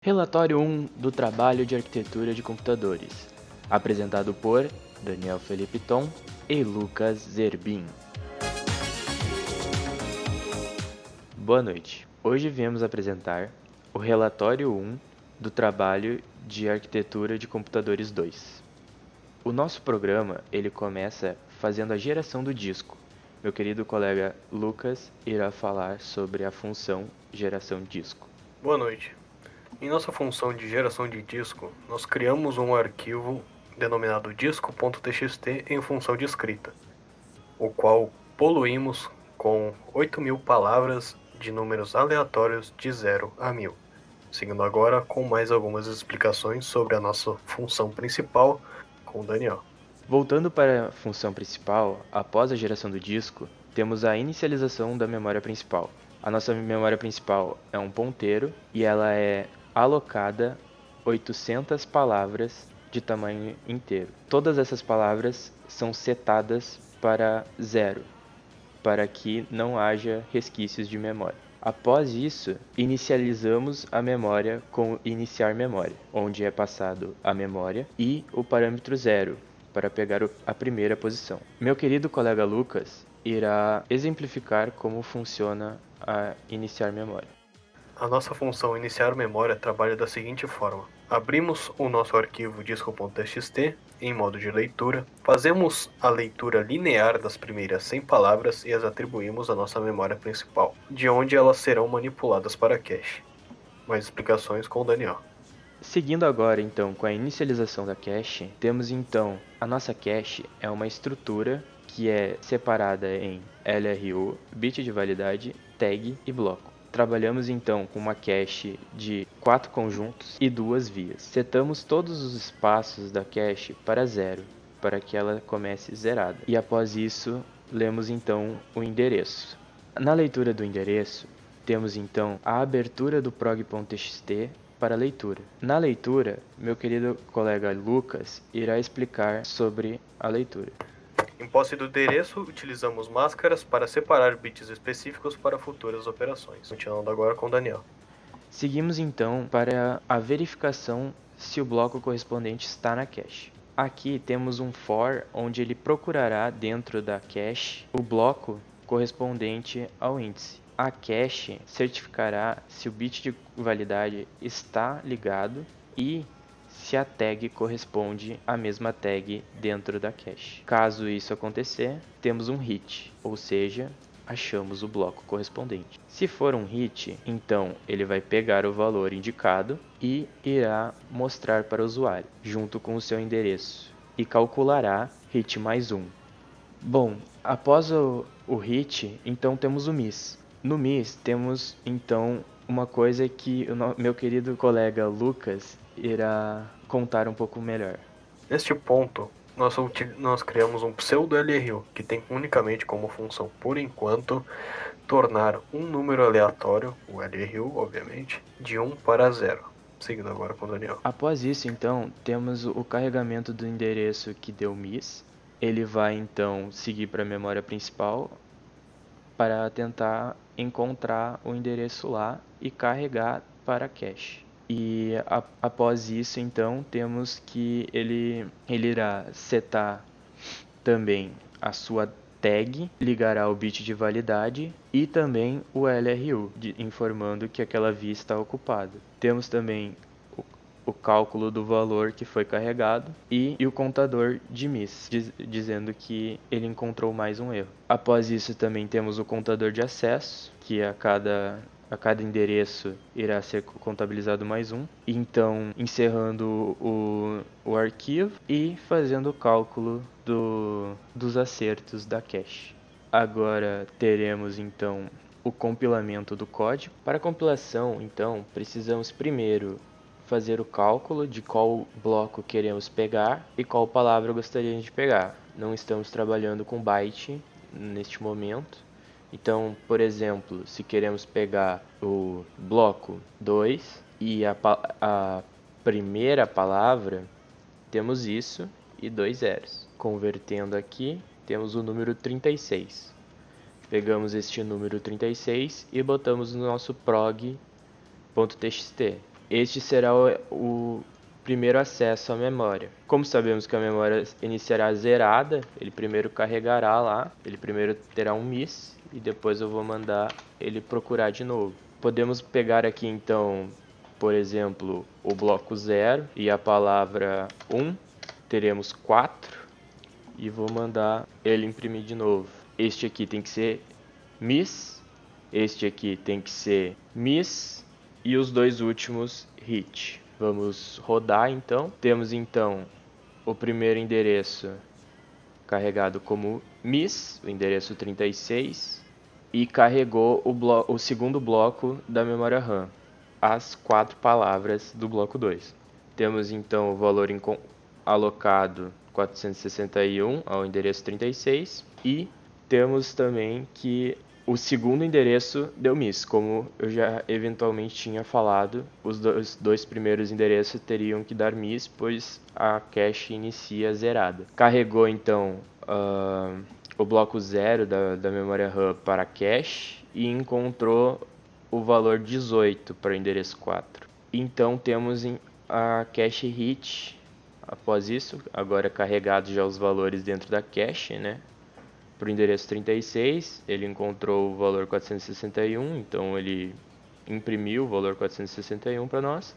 Relatório 1 do Trabalho de Arquitetura de Computadores, apresentado por Daniel Felipe Tom e Lucas Zerbin. Boa noite. Hoje viemos apresentar o Relatório 1 do Trabalho de Arquitetura de Computadores 2. O nosso programa ele começa fazendo a geração do disco. Meu querido colega Lucas irá falar sobre a função geração disco. Boa noite. Em nossa função de geração de disco, nós criamos um arquivo denominado disco.txt em função de escrita, o qual poluímos com 8.000 palavras de números aleatórios de 0 a 1.000. Seguindo agora com mais algumas explicações sobre a nossa função principal com o Daniel. Voltando para a função principal, após a geração do disco, temos a inicialização da memória principal. A nossa memória principal é um ponteiro e ela é alocada 800 palavras de tamanho inteiro. Todas essas palavras são setadas para 0, para que não haja resquícios de memória. Após isso, inicializamos a memória com iniciar memória, onde é passado a memória e o parâmetro 0, para pegar a primeira posição. Meu querido colega Lucas irá exemplificar como funciona a iniciar memória. A nossa função iniciar memória trabalha da seguinte forma. Abrimos o nosso arquivo disco.txt em modo de leitura, fazemos a leitura linear das primeiras 100 palavras e as atribuímos à nossa memória principal, de onde elas serão manipuladas para cache. Mais explicações com o Daniel. Seguindo agora então com a inicialização da cache, temos então a nossa cache é uma estrutura que é separada em LRU, bit de validade, tag e bloco. Trabalhamos então com uma cache de 4 conjuntos e 2 vias. Setamos todos os espaços da cache para 0, para que ela comece zerada. E após isso, lemos então o endereço. Na leitura do endereço, temos então a abertura do prog.txt para leitura. Na leitura, meu querido colega Lucas irá explicar sobre a leitura. Em posse do endereço, utilizamos máscaras para separar bits específicos para futuras operações. Continuando agora com o Daniel. Seguimos então para a verificação se o bloco correspondente está na cache. Aqui temos um for onde ele procurará dentro da cache o bloco correspondente ao índice. A cache certificará se o bit de validade está ligado e se a tag corresponde à mesma tag dentro da cache. Caso isso acontecer, temos um hit, ou seja, achamos o bloco correspondente. Se for um hit, então ele vai pegar o valor indicado e irá mostrar para o usuário, junto com o seu endereço, e calculará hit mais 1. Bom, após o hit, então temos o miss. No miss temos então uma coisa que o meu querido colega Lucas irá contar um pouco melhor. Neste ponto, nós criamos um pseudo-LRU, que tem unicamente como função, por enquanto, tornar um número aleatório, o LRU, obviamente, de 1 para 0. Seguindo agora com o Daniel. Após isso, então, temos o carregamento do endereço que deu miss. Ele vai, então, seguir para a memória principal para tentar encontrar o endereço lá e carregar para a cache. E após isso, então, temos que ele irá setar também a sua tag, ligará o bit de validade e também o LRU, informando que aquela via está ocupada. Temos também o cálculo do valor que foi carregado e o contador de miss, dizendo que ele encontrou mais um erro. Após isso também temos o contador de acesso, que a cada endereço irá ser contabilizado mais um. Então, encerrando o arquivo e fazendo o cálculo dos acertos da cache. Agora teremos então o compilamento do código. Para a compilação, então, precisamos primeiro fazer o cálculo de qual bloco queremos pegar e qual palavra gostaríamos de pegar. Não estamos trabalhando com byte neste momento. Então, por exemplo, se queremos pegar o bloco 2 e a primeira palavra, temos isso e 2 zeros. Convertendo aqui, temos o número 36. Pegamos este número 36 e botamos no nosso prog.txt. este será o primeiro acesso à memória. Como sabemos que a memória iniciará zerada, ele primeiro carregará lá, ele primeiro terá um miss e depois eu vou mandar ele procurar de novo. Podemos pegar aqui então, por exemplo, o bloco 0 e a palavra 1, teremos 4 e vou mandar ele imprimir de novo. Este aqui tem que ser miss, este aqui tem que ser miss e os dois últimos hit. Vamos rodar então. Temos então o primeiro endereço carregado como miss, o endereço 36, e carregou o segundo bloco da memória RAM, as 4 palavras do bloco 2. Temos então o valor alocado 461 ao endereço 36 e temos também que o segundo endereço deu miss, como eu já eventualmente tinha falado, os dois primeiros endereços teriam que dar miss, pois a cache inicia zerada. Carregou então o bloco 0 da memória RAM para a cache e encontrou o valor 18 para o endereço 4. Então temos a cache hit. Após isso, agora carregados já os valores dentro da cache, né? Para o endereço 36, ele encontrou o valor 461, então ele imprimiu o valor 461 para nós.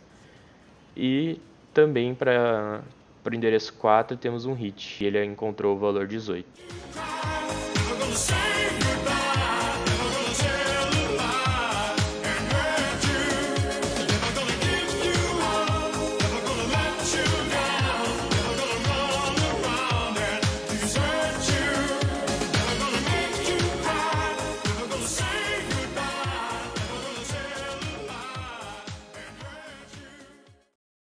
E também para o endereço 4 temos um hit, ele encontrou o valor 18.